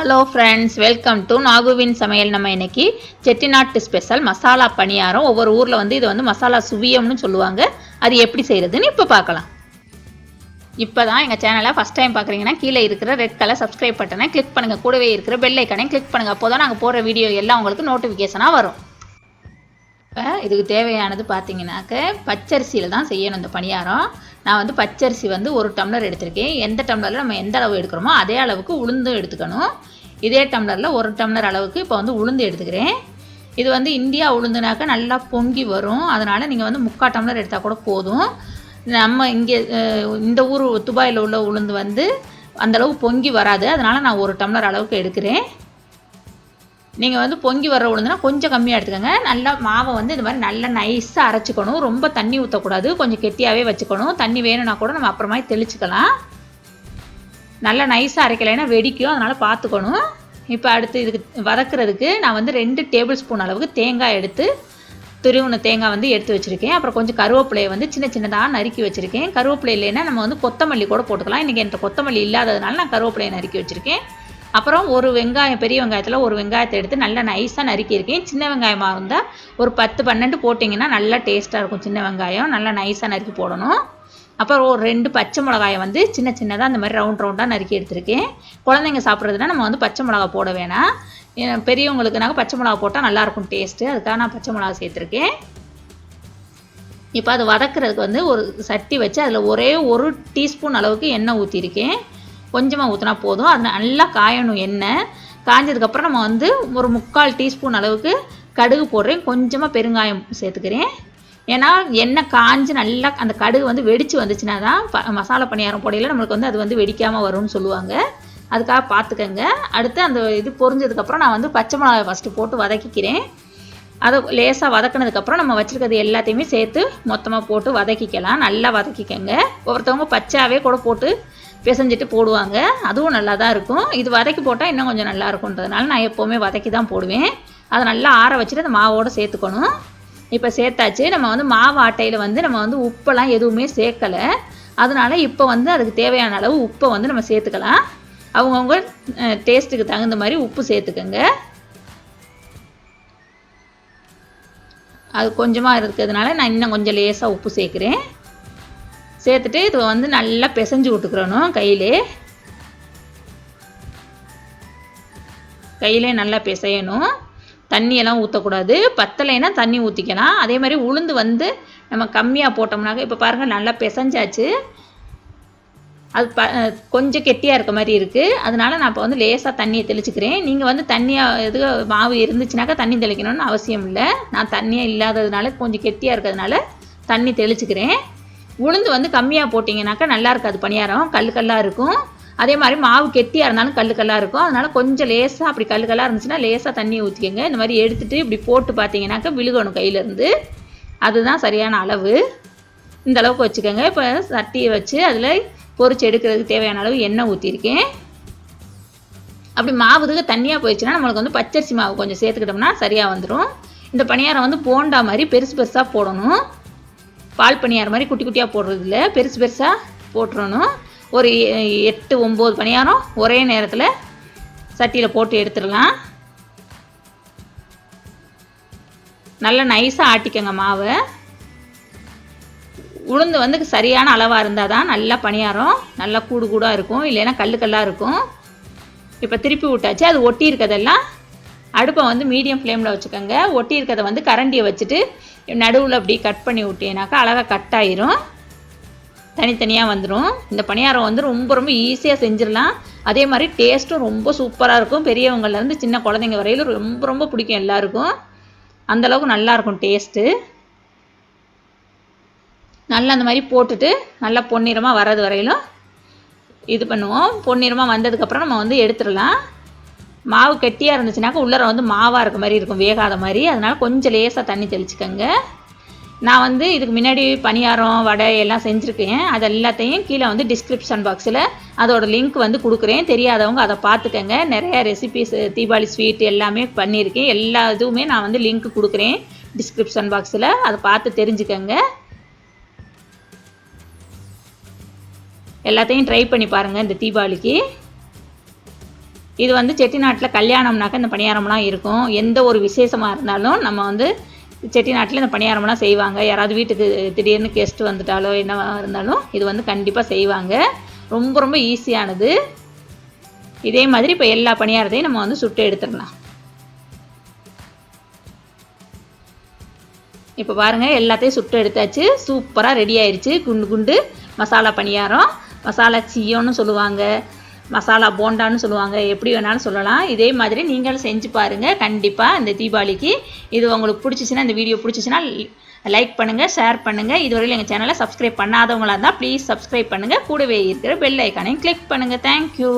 Hello friends, welcome to நாகுவின் சமையல். நம்ம இன்னைக்கு செட்டிநாட்டு ஸ்பெஷல் மசாலா பணியாரம். ஒவ்வொரு ஊரில் வந்து இது வந்து மசாலா சுவியம்னு சொல்லுவாங்க. அது எப்படி செய்கிறதுன்னு இப்போ பார்க்கலாம். இப்போ தான் எங்கள் சேனலை ஃபஸ்ட் டைம் பார்க்குறீங்கன்னா கீழே இருக்கிற ரெட் கலர் சப்ஸ்கிரைப் பட்டனை கிளிக் பண்ணுங்கள். கூடவே இருக்கிற பெல் ஐக்கனையும் கிளிக் பண்ணுங்கள். அப்போ தான் நாங்கள் போடுற வீடியோ எல்லாம் உங்களுக்கு நோட்டிஃபிகேஷனாக வரும். இப்போ இதுக்கு தேவையானது பார்த்தீங்கன்னாக்க பச்சரிசியில் தான் செய்யணும் இந்த பணியாரம். நான் வந்து பச்சரிசி வந்து 1 டம்ளர் எடுத்திருக்கேன். எந்த டம்ளரில் நம்ம எந்த அளவு எடுக்கிறோமோ அதே அளவுக்கு உளுந்து எடுத்துக்கணும். இதே டம்ளரில் 1 டம்ளர் அளவுக்கு இப்போ வந்து உளுந்து எடுத்துக்கிறேன். இது வந்து இந்தியா உளுந்துனாக்க நல்லா பொங்கி வரும். அதனால் நீங்கள் வந்து 3/4 டம்ளர் எடுத்தால் கூட போதும். நம்ம இங்கே இந்த ஊர் துபாயில் உள்ள உளுந்து வந்து அந்தளவுக்கு பொங்கி வராது. அதனால் நான் 1 டம்ளர் அளவுக்கு எடுக்கிறேன். நீங்கள் வந்து பொங்கி வர உளுந்துனா கொஞ்சம் கம்மியாக எடுத்துக்கோங்க. நல்லா மாவை வந்து இது மாதிரி நல்லா நைஸாக அரைச்சிக்கணும். ரொம்ப தண்ணி ஊற்றக்கூடாது, கொஞ்சம் கெட்டியாகவே வச்சுக்கணும். தண்ணி வேணும்னா கூட நம்ம அப்புறமா தெளிச்சுக்கலாம். நல்லா நைஸாக அரைக்கலைன்னா வெடிக்கும், அதனால் பார்த்துக்கணும். இப்போ அடுத்து இதுக்கு வதக்கிறதுக்கு நான் வந்து 2 டேபிள் ஸ்பூன் அளவுக்கு தேங்காய் எடுத்து துருவின தேங்காய் வந்து எடுத்து வச்சுருக்கேன். அப்புறம் கொஞ்சம் கருவேப்பிலையை வந்து சின்ன சின்னதாக நறுக்கி வச்சுருக்கேன். கருவேப்பிலை இல்லைன்னா நம்ம வந்து கொத்தமல்லி கூட போட்டுக்கலாம். இன்றைக்கி என்கிட்ட கொத்தமல்லி இல்லாததுனால நான் கருவேப்பிலையை நறுக்கி வச்சுருக்கேன். அப்புறம் ஒரு வெங்காயம், பெரிய வெங்காயத்தில் ஒரு வெங்காயத்தை எடுத்து நல்லா நைஸாக நறுக்கியிருக்கேன். சின்ன வெங்காயமாக இருந்தால் ஒரு 10-12 போட்டிங்கன்னா நல்லா டேஸ்ட்டாக இருக்கும். சின்ன வெங்காயம் நல்லா நைஸாக நறுக்கி போடணும். அப்புறம் ஒரு 2 பச்சை மிளகாயை வந்து சின்ன சின்னதாக அந்த மாதிரி ரவுண்டாக நறுக்கி எடுத்திருக்கேன். குழந்தைங்க சாப்பிட்றதுனா நம்ம வந்து பச்சை மிளகா போட வேணாம். பெரியவங்களுக்குனாக்க பச்சை மிளகா போட்டால் நல்லாயிருக்கும் டேஸ்ட்டு. அதுக்காக நான் பச்சை மிளகா சேர்த்துருக்கேன். இப்போ அது வதக்கிறதுக்கு வந்து ஒரு சட்டி வச்சு அதில் ஒரே 1 டீஸ்பூன் அளவுக்கு எண்ணெய் ஊற்றிருக்கேன். கொஞ்சமாக ஊற்றினா போதும். அது நல்லா காயணும். எண்ணெய் காய்ஞ்சதுக்கப்புறம் நம்ம வந்து ஒரு 3/4 டீஸ்பூன் அளவுக்கு கடுகு போடுறேன். கொஞ்சமாக பெருங்காயம் சேர்த்துக்கிறேன். ஏன்னா எண்ணெய் காய்ஞ்சி நல்லா அந்த கடுகு வந்து வெடித்து வந்துச்சுன்னா தான் மசாலா பணியாரம் போடையில் நம்மளுக்கு வந்து அது வந்து வெடிக்காமல் வரும்னு சொல்லுவாங்க. அதுக்காக பார்த்துக்கங்க. அடுத்து அந்த இது பொரிஞ்சதுக்கப்புறம் நான் வந்து பச்சை மிளகாய் ஃபஸ்ட்டு போட்டு வதக்கிக்கிறேன். அதை லேசாக வதக்கினதுக்கப்புறம் நம்ம வச்சுருக்கிறது எல்லாத்தையுமே சேர்த்து மொத்தமாக போட்டு வதக்கிக்கலாம். நல்லா வதக்கிக்கங்க. ஒவ்வொருத்தவங்க பச்சையாகவே கூட போட்டு பிசைஞ்சிட்டு போடுவாங்க. அதுவும் நல்லா தான் இருக்கும். இது வதக்கி போட்டால் இன்னும் கொஞ்சம் நல்லா இருக்குன்றதுனால நான் எப்போவுமே வதக்கி தான் போடுவேன். அதை நல்லா ஆற வச்சுட்டு அந்த மாவோடு சேர்த்துக்கணும். இப்போ சேர்த்தாச்சு. நம்ம வந்து மாவு ஆட்டையில் வந்து நம்ம வந்து உப்பெல்லாம் எதுவுமே சேர்க்கலை. அதனால் இப்போ வந்து அதுக்கு தேவையான அளவு உப்பை வந்து நம்ம சேர்த்துக்கலாம். அவங்கவுங்க டேஸ்ட்டுக்கு தகுந்த மாதிரி உப்பு சேர்த்துக்கங்க. அது கொஞ்சமாக இருக்கிறதுனால நான் இன்னும் கொஞ்சம் லேசாக உப்பு சேர்க்குறேன். சேர்த்துட்டு இது வந்து நல்லா பிசைஞ்சு விட்டுக்கிறணும். கையிலே நல்லா பிசையணும். தண்ணியெல்லாம் ஊற்றக்கூடாது. பத்தலைன்னா தண்ணி ஊற்றிக்கலாம். அதே மாதிரி உளுந்து வந்து நம்ம கம்மியாக போட்டோம்னாக்க இப்போ பாருங்கள் நல்லா பிசைஞ்சாச்சு. அது கொஞ்சம் கெட்டியாக இருக்க மாதிரி இருக்குது. அதனால் நான் இப்போ வந்து லேசாக தண்ணியை தெளிச்சுக்கிறேன். நீங்கள் வந்து தண்ணியாக எது மாவு இருந்துச்சுனாக்கா தண்ணி தெளிக்கணும்னு அவசியம் இல்லை. நான் தண்ணியாக இல்லாததுனால கொஞ்சம் கெட்டியாக இருக்கிறதுனால தண்ணி தெளிச்சுக்கிறேன். உளுந்து வந்து கம்மியாக போட்டிங்கனாக்கா நல்லா இருக்காது பணியாரம், கல்லாக இருக்கும். அதே மாதிரி மாவு கெட்டியாக இருந்தாலும் கல்லாக இருக்கும். அதனால் கொஞ்சம் லேசாக அப்படி கல்லாக இருந்துச்சுன்னா லேசாக தண்ணி ஊற்றிக்கங்க. இந்த மாதிரி எடுத்துகிட்டு இப்படி போட்டு பார்த்தீங்கன்னாக்கா விழுகணும் கையிலேருந்து. அதுதான் சரியான அளவு. இந்த அளவுக்கு வச்சுக்கோங்க. இப்போ சட்டியை வச்சு அதில் பொரிச்சு எடுக்கிறதுக்கு தேவையான அளவு எண்ணெய் ஊற்றிருக்கேன். அப்படி மாவுதுக்கு தண்ணியாக போயிடுச்சுன்னா நம்மளுக்கு வந்து பச்சரிசி மாவு கொஞ்சம் சேர்த்துக்கிட்டோம்னா சரியாக வந்துடும். இந்த பணியாரம் வந்து போண்டா மாதிரி பெருசு பெருசாக போடணும். பால் பணியாரம் மாதிரி குட்டி குட்டியாக போடுறதில்ல, பெருசு பெருசாக போட்டுறணும். ஒரு 8-9 பணியாரம் ஒரே நேரத்தில் சட்டியில் போட்டு எடுத்துடலாம். நல்லா நைஸாக ஆட்டிக்கங்க மாவை. உளுந்து வந்து சரியான அளவாக இருந்தால் தான் நல்லா பணியாரம் நல்லா கூடாக இருக்கும். இல்லைன்னா கல்லாக இருக்கும். இப்போ திருப்பி விட்டாச்சு. அது ஒட்டி இருக்கிறதெல்லாம் அடுப்பை வந்து மீடியம் ஃப்ளேமில் வச்சுக்கோங்க. ஒட்டி இருக்கிறத வந்து கரண்டியை வச்சுட்டு நடுவில் அப்படி கட் பண்ணி விட்டீங்கனாக்கா அழகாக கட் ஆயிரும், தனித்தனியாக வந்துடும். இந்த பணியாரம் வந்து ரொம்ப ரொம்ப ஈஸியாக செஞ்சிடலாம். அதே மாதிரி டேஸ்ட்டும் ரொம்ப சூப்பராக இருக்கும். பெரியவங்கள்லேருந்து சின்ன குழந்தைங்க வரையிலும் ரொம்ப ரொம்ப பிடிக்கும் எல்லாருக்கும். அந்தளவுக்கு நல்லாயிருக்கும் டேஸ்ட்டு. நல்லா அந்த மாதிரி போட்டுட்டு நல்லா பொன்னிறமாக வர்றது வரையிலும் இது பண்ணுவோம். பொன்னிறமாக வந்ததுக்கப்புறம் நம்ம வந்து எடுத்துடலாம். மாவு கெட்டியாக இருந்துச்சுனாக்கா உள்ளர வந்து மாவாக இருக்க மாதிரி இருக்கும், வேகாத மாதிரி. அதனால் கொஞ்சம் லேசாக தண்ணி தெளிச்சுக்கோங்க. நான் வந்து இதுக்கு முன்னாடி பணியாரம், வடை எல்லாம் செஞ்சுருக்கேன். அது எல்லாத்தையும் கீழே வந்து டிஸ்கிரிப்ஷன் பாக்ஸில் அதோட லிங்க் வந்து கொடுக்குறேன். தெரியாதவங்க அதை பார்த்துக்கங்க. நிறையா ரெசிபிஸ், தீபாவளி ஸ்வீட் எல்லாமே பண்ணியிருக்கேன். எல்லா இதுவுமே நான் வந்து லிங்க் கொடுக்குறேன் டிஸ்கிரிப்ஷன் பாக்ஸில். அதை பார்த்து தெரிஞ்சுக்கங்க. எல்லாத்தையும் ட்ரை பண்ணி பாருங்கள் இந்த தீபாவளிக்கு. இது வந்து செட்டிநாட்டில் கல்யாணம்னாக்க இந்த பணியாரம்லாம் இருக்கும். எந்த ஒரு விசேஷமாக இருந்தாலும் நம்ம வந்து செட்டிநாட்டில் இந்த பணியாரம்லாம் செய்வாங்க. யாராவது வீட்டுக்கு திடீர்னு கெஸ்ட் வந்துட்டாலோ என்னவா இருந்தாலும் இது வந்து கண்டிப்பாக செய்வாங்க. ரொம்ப ரொம்ப ஈஸியானது. இதே மாதிரி இப்போ எல்லா பணியாரத்தையும் நம்ம வந்து சுட்டு எடுத்துடலாம். இப்போ பாருங்கள், எல்லாத்தையும் சுட்டு எடுத்தாச்சு. சூப்பராக ரெடி ஆயிடுச்சு. குண்டு குண்டு மசாலா பணியாரம். மசாலா சியோன்னு சொல்லுவாங்க, மசாலா போண்டான்னு சொல்லுவாங்க, எப்படி வேணாலும் சொல்லலாம். இதே மாதிரி நீங்களும் செஞ்சு பாருங்கள் கண்டிப்பாக இந்த தீபாவளிக்கு. இது உங்களுக்கு பிடிச்சிச்சின்னா, இந்த வீடியோ பிடிச்சிச்சின்னா லைக் பண்ணுங்கள், ஷேர் பண்ணுங்கள். இதுவரையில் எங்கள் சேனலை சப்ஸ்கிரைப் பண்ணாதவங்களாக இருந்தால் ப்ளீஸ் சப்ஸ்கிரைப் பண்ணுங்கள். கூடவே இருக்கிற பெல் ஐக்கானையும் கிளிக் பண்ணுங்கள். தேங்க்யூ.